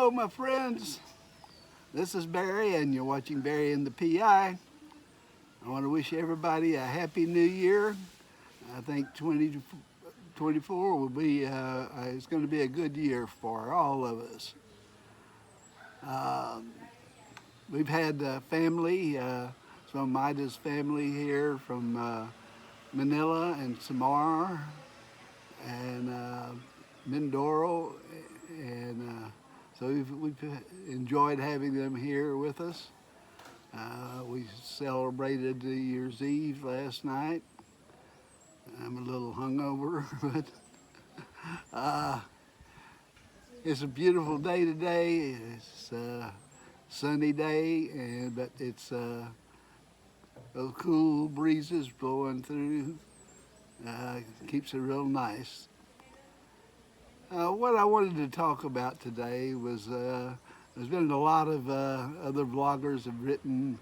Hello, my friends. This is Barry, and you're watching Barry and the PI. I want to wish everybody a happy new year. I think 2024 will be, it's going to be a good year for all of us. Um, we've had family, some of Maida's family here from Manila and Samar and Mindoro, and so we've enjoyed having them here with us. We celebrated New Year's Eve last night. I'm a little hungover, but uh, it's a beautiful day today. It's a sunny day, but it's those cool breezes blowing through. Keeps it real nice. What I wanted to talk about today was there's been a lot of other bloggers have written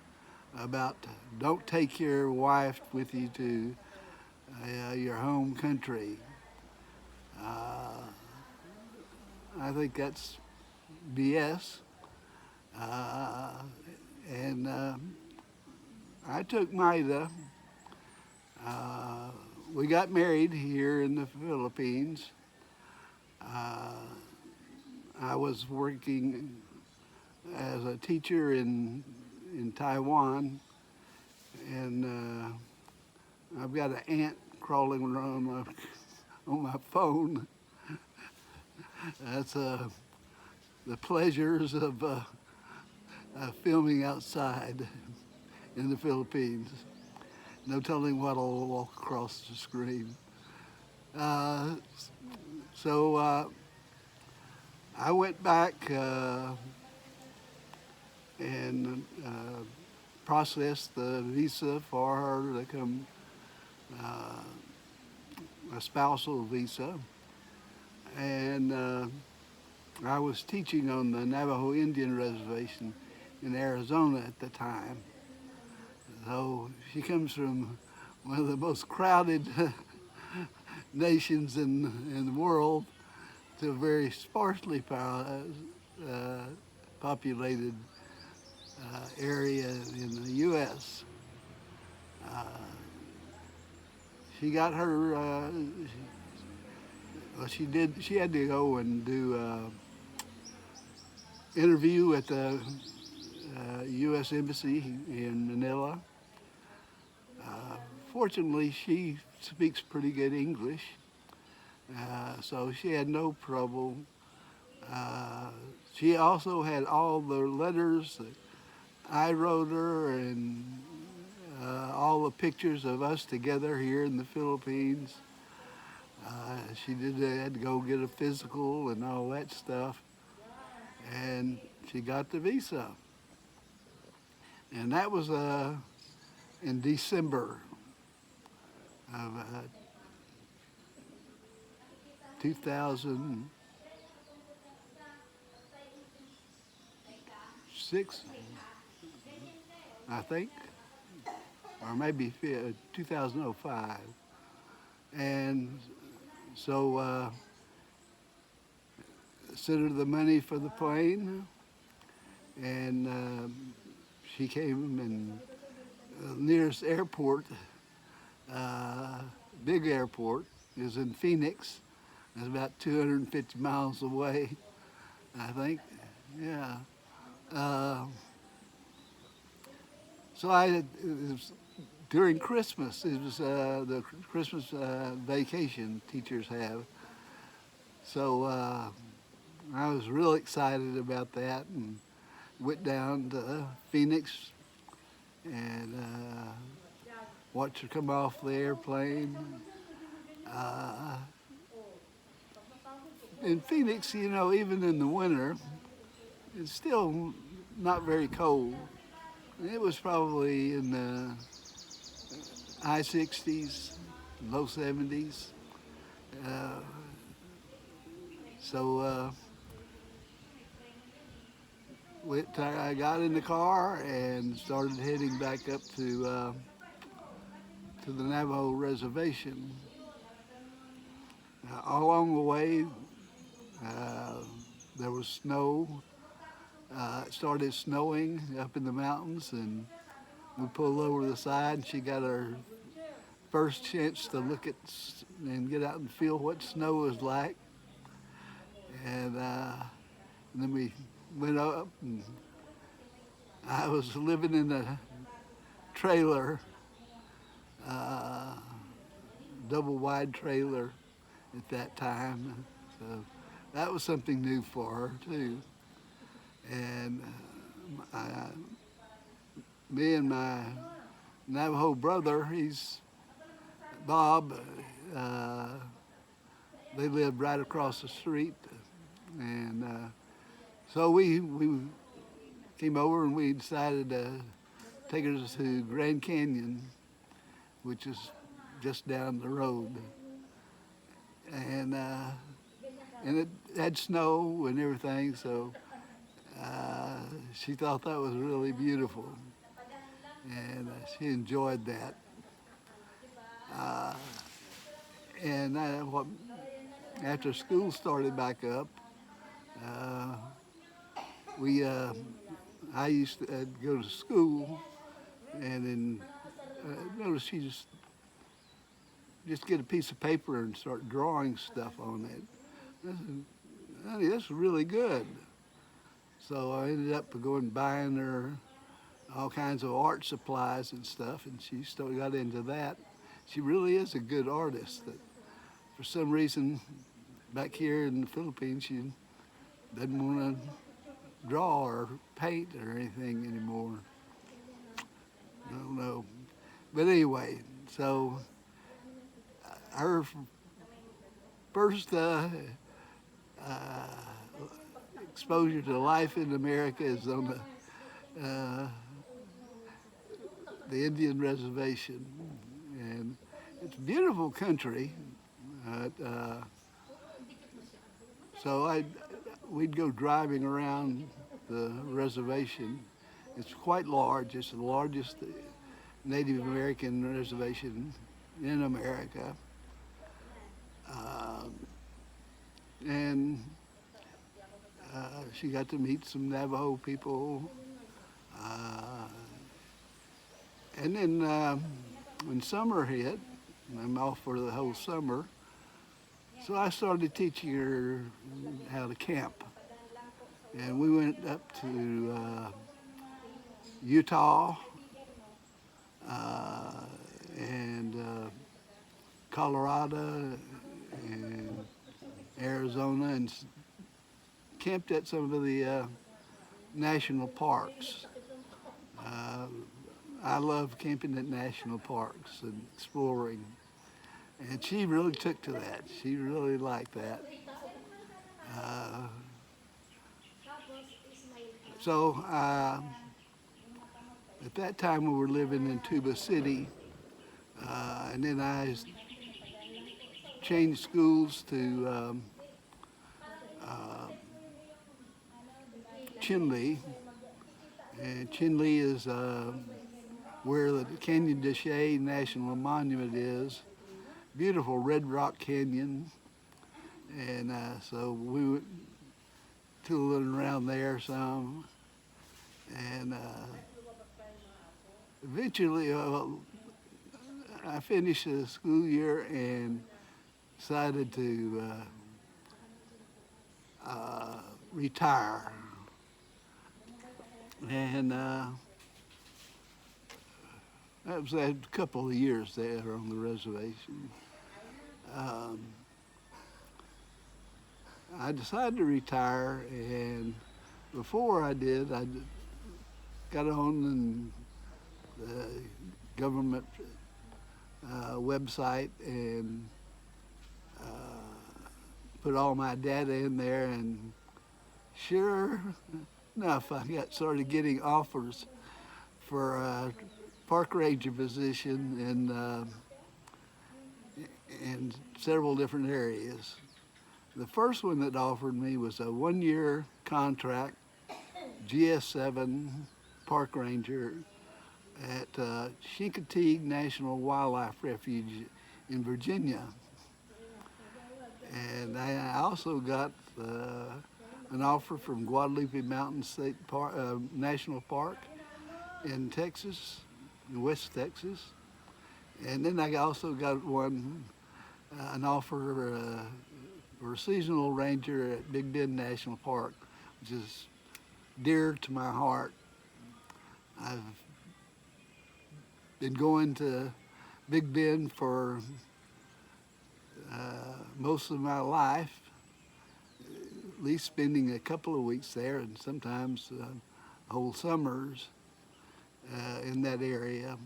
about don't take your wife with you to your home country. I think that's BS. Uh, and I took Maida. We got married here in the Philippines. I was working as a teacher in Taiwan, and I've got an ant crawling around on my phone. That's the pleasures of filming outside in the Philippines. No telling what'll walk across the screen. Uh, so I went back and processed the visa for her to come, a spousal visa. And I was teaching on the Navajo Indian Reservation in Arizona at the time. So she comes from one of the most crowded nations in the world to a very sparsely populated area in the U.S. Uh, she got her, she had to go and do interview at the U.S. Embassy in Manila. Fortunately, she speaks pretty good English, so she had no trouble. She also had all the letters that I wrote her and all the pictures of us together here in the Philippines. She had to go get a physical and all that stuff, and she got the visa. And that was in December of 2006, I think, or maybe 2005. And so sent her the money for the plane, and she came, and the nearest airport, big airport, is in Phoenix. It's about 250 miles away, I think. Yeah. So it was during Christmas. It was the Christmas vacation teachers have. So I was real excited about that, and went down to Phoenix and watched her come off the airplane. In Phoenix, you know, even in the winter, it's still not very cold. It was probably in the high 60s, low 70s. So I got in the car and started heading back up to the Navajo reservation. All along the way, there was snow It started snowing up in the mountains, and we pulled over the side, and she got her first chance to look at and get out and feel what snow was like. And then we went up, and I was living in a trailer, uh, double wide trailer at that time. So that was something new for her too. And me and my Navajo brother, he's Bob, uh, they lived right across the street. And so we came over and we decided to take her to Grand Canyon, which is just down the road. And it had snow and everything, so she thought that was really beautiful, and she enjoyed that. Uh, and after school started back up, uh, we I used to go to school, and then notice she just get a piece of paper and start drawing stuff on it. I said, "Honey, this is really good." So I ended up going buying her all kinds of art supplies and stuff, and she still got into that. She really is a good artist. That for some reason, back here in the Philippines, she doesn't want to draw or paint or anything anymore. I don't know. But anyway, so her first exposure to life in America is on the Indian reservation, and it's a beautiful country. So we'd go driving around the reservation. It's quite large. It's the largest Native American reservation in America. And she got to meet some Navajo people. And then when summer hit, and I'm off for the whole summer, so I started teaching her how to camp. And we went up to Utah and Colorado and Arizona, and camped at some of the national parks. I love camping at national parks and exploring. And she really took to that. She really liked that. So at that time we were living in Tuba City, and then I changed schools to Chinle, and Chinle is where the Canyon de Chelly National Monument is. Beautiful Red Rock Canyon, and so we went tooling around there some, and eventually I finished the school year and decided to retire. And that was a couple of years there on the reservation. I decided to retire, and before I did, I got on the government website and put all my data in there, and sure enough, I started getting offers for a park ranger position in several different areas. The first one that offered me was a one-year contract, GS7 park ranger at Chincoteague National Wildlife Refuge in Virginia. And I also got an offer from Guadalupe Mountain State Park, National Park in Texas, in West Texas. And then I also got an offer for a seasonal ranger at Big Bend National Park, which is dear to my heart. I've been going to Big Bend for most of my life, at least spending a couple of weeks there, and sometimes whole summers in that area.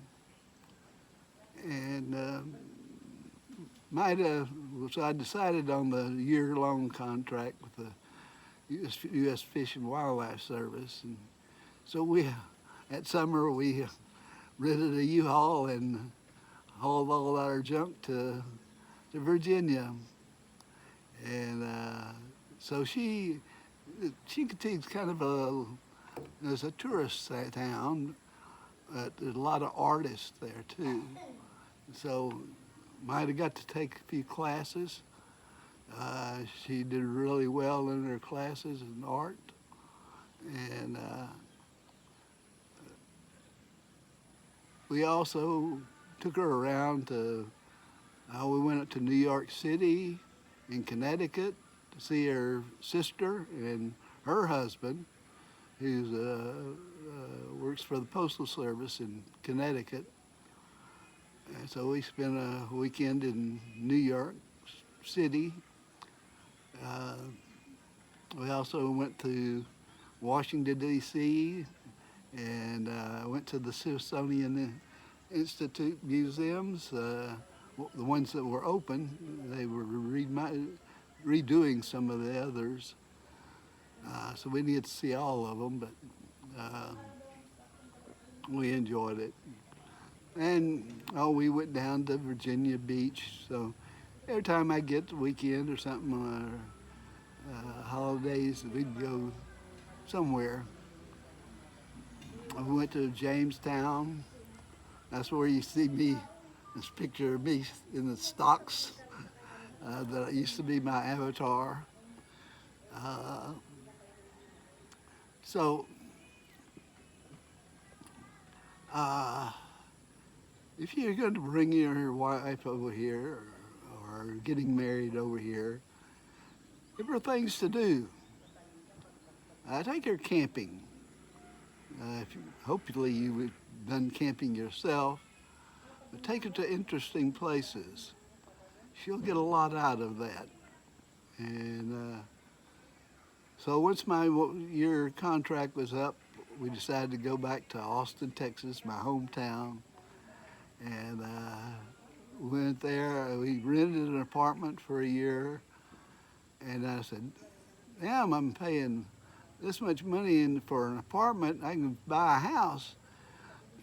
And so I decided on the year-long contract with the U.S. Fish and Wildlife Service. And so that summer, we rented a U-Haul and hauled all our junk to Virginia. And so Chincoteague's kind of there's a tourist town, but there's a lot of artists there too. So might have got to take a few classes. She did really well in her classes in art. And we also took her around we went up to New York City in Connecticut to see her sister and her husband, who works for the Postal Service in Connecticut. And so we spent a weekend in New York City. We also went to Washington, D.C., and went to the Smithsonian Institute museums, the ones that were open. They were redoing some of the others. So we didn't get to see all of them, but we enjoyed it. And we went down to Virginia Beach. So every time I get the weekend or something, or holidays, we'd go somewhere. We went to Jamestown. That's where you see me, this picture of me in the stocks that used to be my avatar. If you're going to bring your wife over here or getting married over here, give her things to do. Take her camping. Hopefully you've done camping yourself, but take her to interesting places. She'll get a lot out of that. And so once my year contract was up, we decided to go back to Austin, Texas, my hometown. And we went there. We rented an apartment for a year. And I said, damn, I'm paying this much money for an apartment. I can buy a house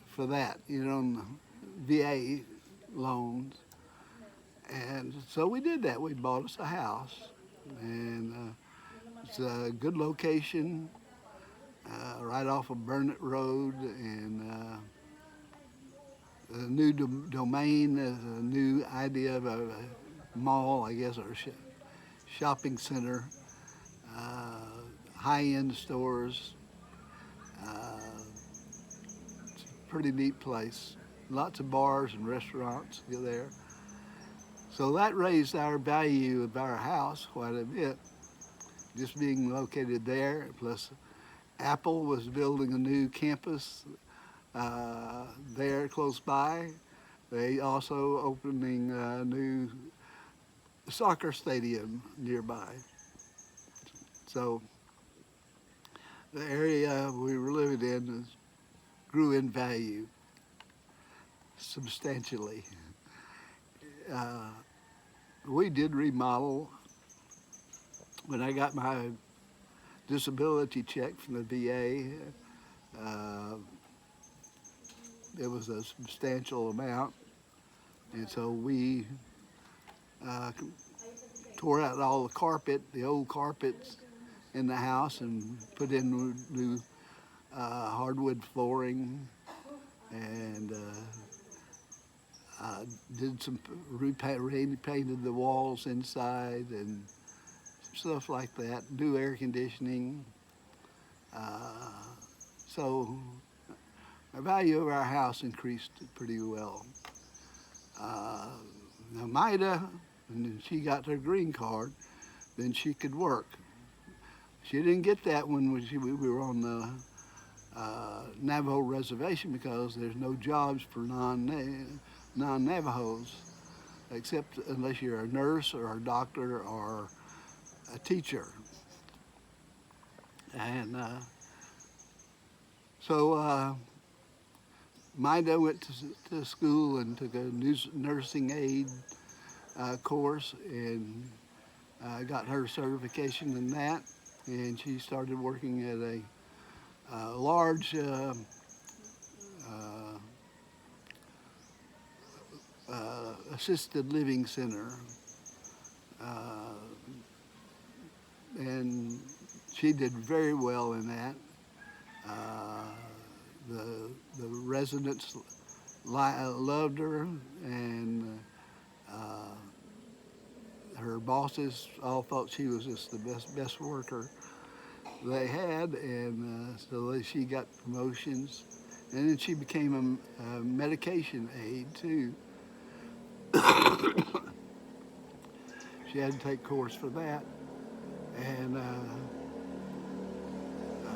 for that, on the VA loans. And so we did that. We bought us a house. And it's a good location, right off of Burnett Road, and a new domain is a new idea of a mall, I guess, or shopping center, high-end stores. It's a pretty neat place. Lots of bars and restaurants there. So that raised our value of our house quite a bit, just being located there. Plus, Apple was building a new campus there close by. They also opening a new soccer stadium nearby. So the area we were living in grew in value substantially. We did remodel. When I got my disability check from the VA, it was a substantial amount, and so we tore out all the carpet, the old carpets in the house, and put in new hardwood flooring, and did some repainted the walls inside, and stuff like that, do air conditioning. Uh, so the value of our house increased pretty well. Uh, Now Maida, when she got her green card, then she could work. She didn't get that when we were on the Navajo reservation because there's no jobs for non-Navajos except unless you're a nurse or a doctor or a teacher. And so Maida went to school and took a nursing aid course and got her certification in that. And she started working at a large assisted living center. Uh, and she did very well in that. Uh, the residents loved her, and her bosses all thought she was just the best worker they had, and she got promotions, and then she became a medication aide too. She had to take course for that, and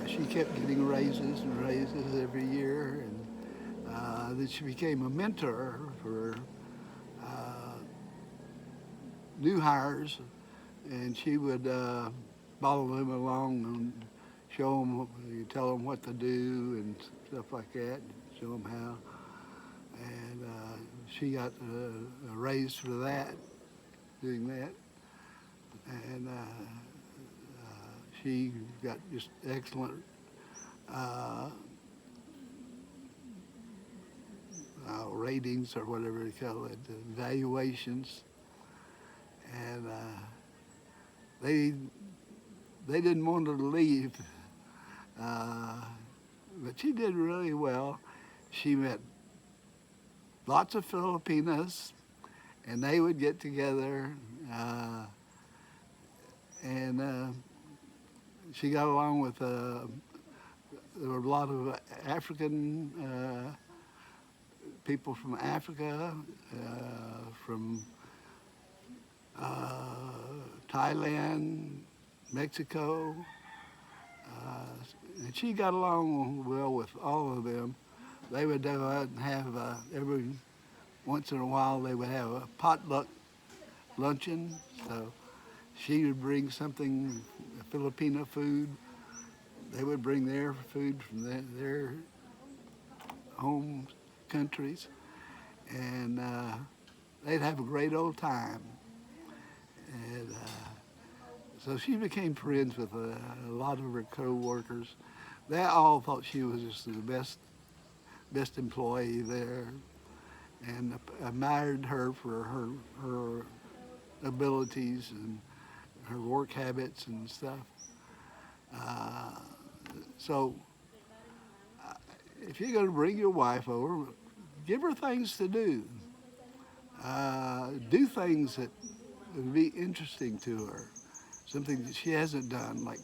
she kept getting raises and raises every year, and then she became a mentor for new hires, and she would follow them along and show them, tell them what to do and stuff like that, show them how. And she got a raise for that, doing that, and she got just excellent ratings or whatever they call it, evaluations, and they didn't want her to leave, but she did really well. She met lots of Filipinas, and they would get together, and she got along with there were a lot of African people from Africa, from Thailand, Mexico, and she got along well with all of them. They would have every once in a while they would have a potluck luncheon. So she would bring something, Filipino food. They would bring their food from their home countries, and they'd have a great old time. And so she became friends with a lot of her co-workers. They all thought she was just the best employee there, and admired her for her abilities and her work habits and stuff. So if you're going to bring your wife over, give her things to do. Do things that would be interesting to her, something that she hasn't done. Like,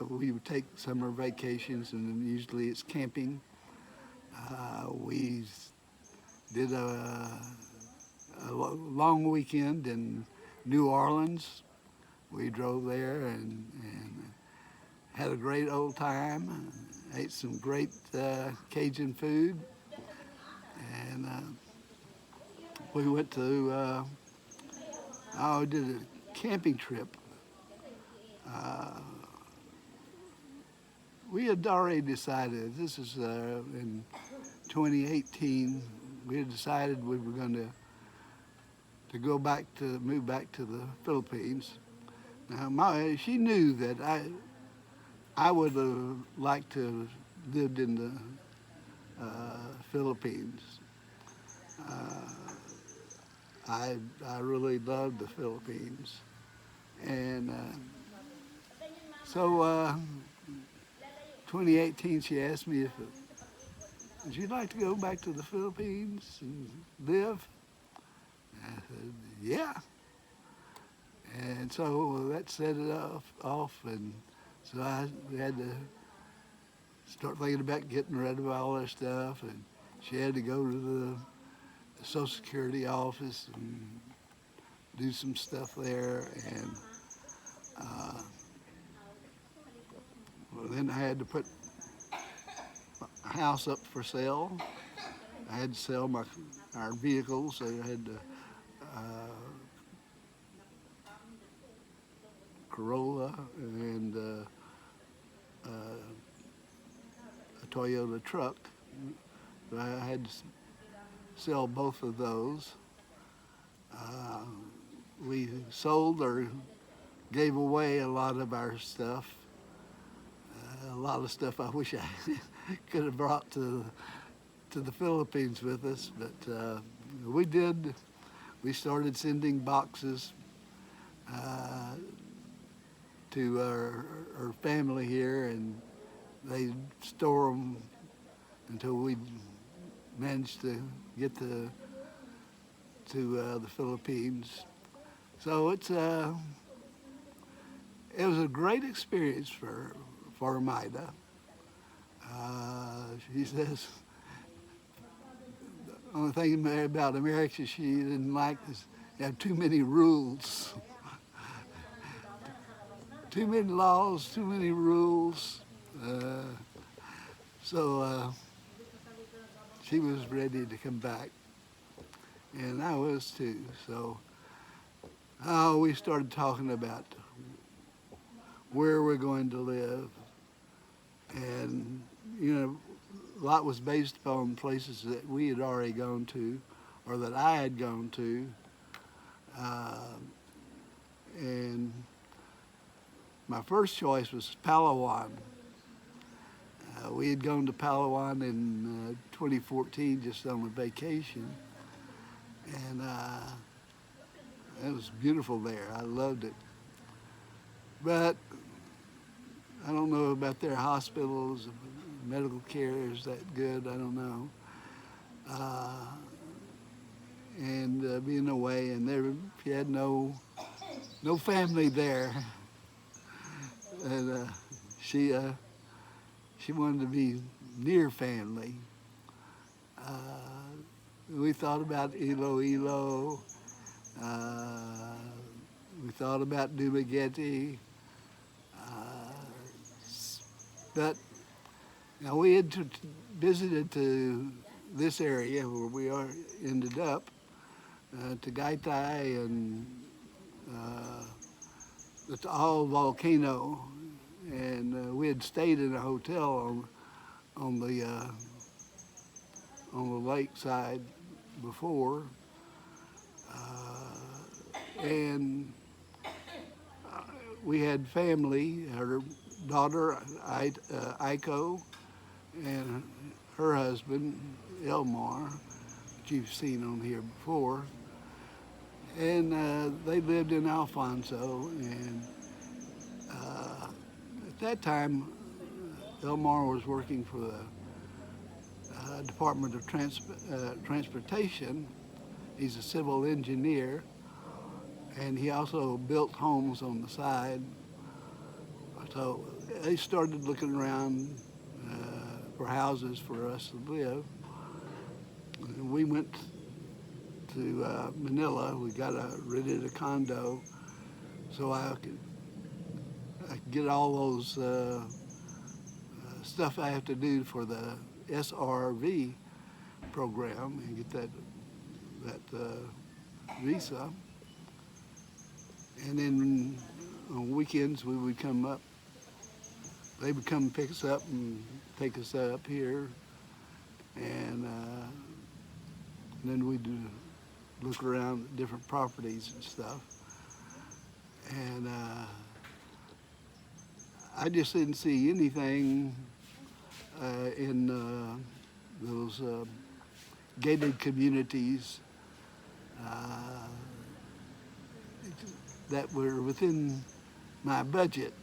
we would take summer vacations, and usually it's camping. We did a long weekend in New Orleans. We drove there and had a great old time. Ate some great Cajun food, and we went to did a camping trip. We had already decided, this is in 2018, we had decided we were going to move back to the Philippines. Now, she knew that I would have liked to have lived in the Philippines. I really loved the Philippines, and so 2018 she asked me if would you like to go back to the Philippines and live? I said, yeah. And so that set it off, and so we had to start thinking about getting rid of all that stuff, and she had to go to the Social Security office and do some stuff there, and uh, well, then I had to put a house up for sale. I had to sell our vehicles, so I had to Corolla and a Toyota truck. So I had to sell both of those. Uh, we sold or gave away a lot of our stuff. A lot of stuff I wish I could have brought to the Philippines with us, but we did. We started sending boxes to our family here, and they store them until we managed to get to the Philippines. So it was a great experience for Maida. She says the only thing about America she didn't like is you have too many rules. Too many laws, too many rules. So she was ready to come back, and I was too. So we started talking about where we're going to live, and a lot was based upon places that we had already gone to, or that I had gone to, and my first choice was Palawan. We had gone to Palawan in 2014 just on a vacation, and it was beautiful there. I loved it. But I don't know about their hospitals. Medical care is that good? I don't know. And being away, and there, if you had no family there, and she wanted to be near family. We thought about Iloilo. We thought about Dumaguete. But now we had visited to this area where we ended up, Tagaytay and the Taal volcano, and we had stayed in a hotel on the lakeside before, and we had family. Her daughter Aiko and her husband Elmar, which you've seen on here before, and they lived in Alfonso. And at that time, Elmar was working for the Department of Transportation. He's a civil engineer, and he also built homes on the side. So they started looking around for houses for us to live. And we went to Manila. We rented a condo, so I could get all those stuff I have to do for the SRV program and get that visa. And then on weekends we would come up. They would come pick us up and take us up here, and then we'd look around at different properties and stuff. And I just didn't see anything in those gated communities that were within my budget.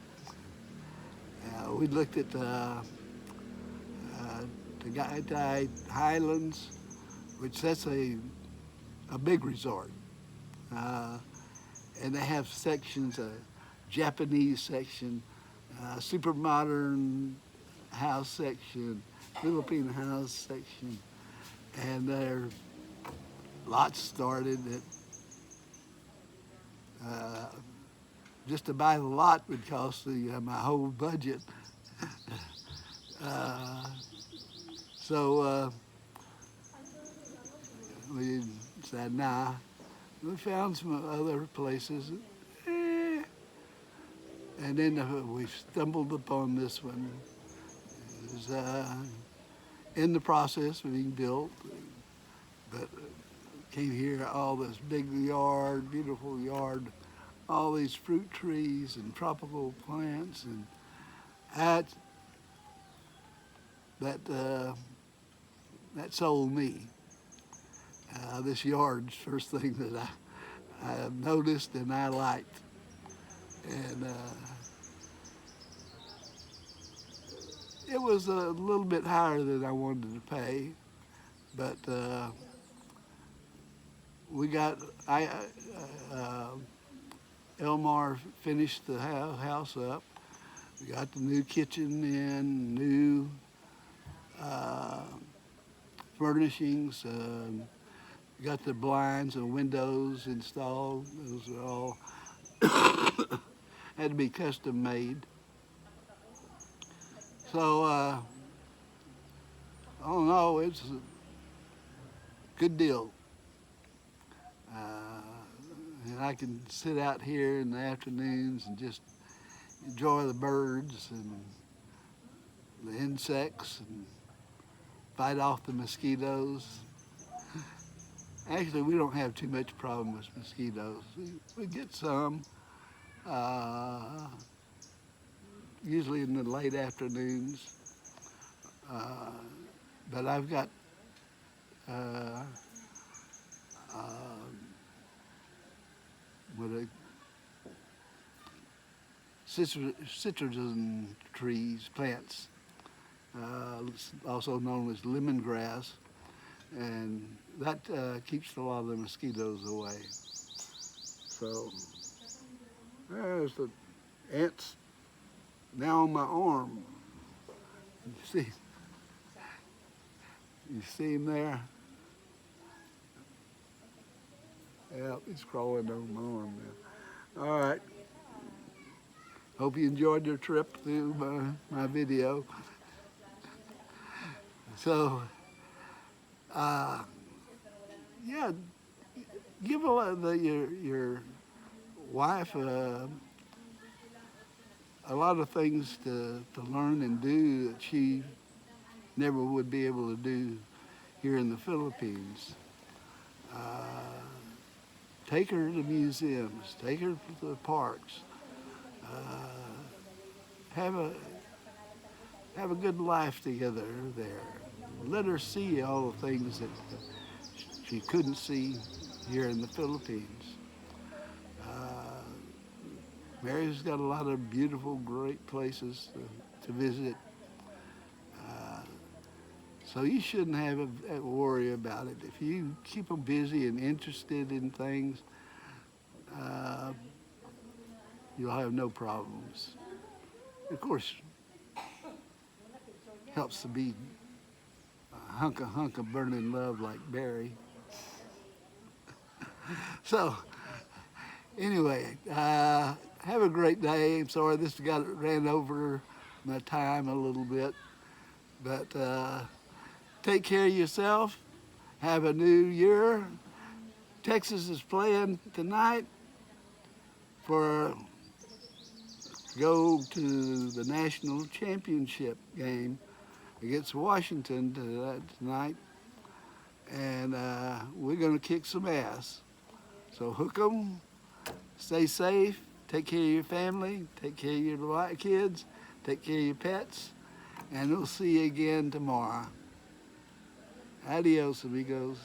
We looked at Tagaytay Highlands, which that's a big resort. and they have sections, a Japanese section, super modern house section, Philippine house section, and their lots started at just to buy the lot would cost my whole budget. Uh, so we said, nah. We found some other places, and then we stumbled upon this one. It was in the process of being built, but came here, all this big yard, beautiful yard, all these fruit trees and tropical plants, and that sold me. This yard's first thing that I noticed and I liked, and it was a little bit higher than I wanted to pay, but we got Elmar finished the house up. We got the new kitchen in, new furnishings. We got the blinds and windows installed. Those are all had to be custom made. So all in all, it's a good deal. And I can sit out here in the afternoons and just enjoy the birds and the insects and fight off the mosquitoes. Actually, we don't have too much problem with mosquitoes. We get some, usually in the late afternoons. But I've got with a citrusin trees, plants, also known as lemongrass, and that keeps a lot of the mosquitoes away. So there's the ants now on my arm. You see him there? Yeah, he's crawling on my arm now. All right. Hope you enjoyed your trip through my video. So, yeah, give your wife a lot of things to learn and do that she never would be able to do here in the Philippines. Take her to museums, take her to the parks, have a good life together there. Let her see all the things that she couldn't see here in the Philippines. Mary's got a lot of beautiful, great places to visit. So you shouldn't have a worry about it. If you keep them busy and interested in things, you'll have no problems. Of course, helps to be a hunk of burning love like Barry. So, anyway, have a great day. I'm sorry this ran over my time a little bit, but take care of yourself. Have a new year. Texas is playing tonight for go to the national championship game against Washington tonight, and we're going to kick some ass. So hook 'em, stay safe, take care of your family, take care of your kids, take care of your pets, and we'll see you again tomorrow. Adios, amigos.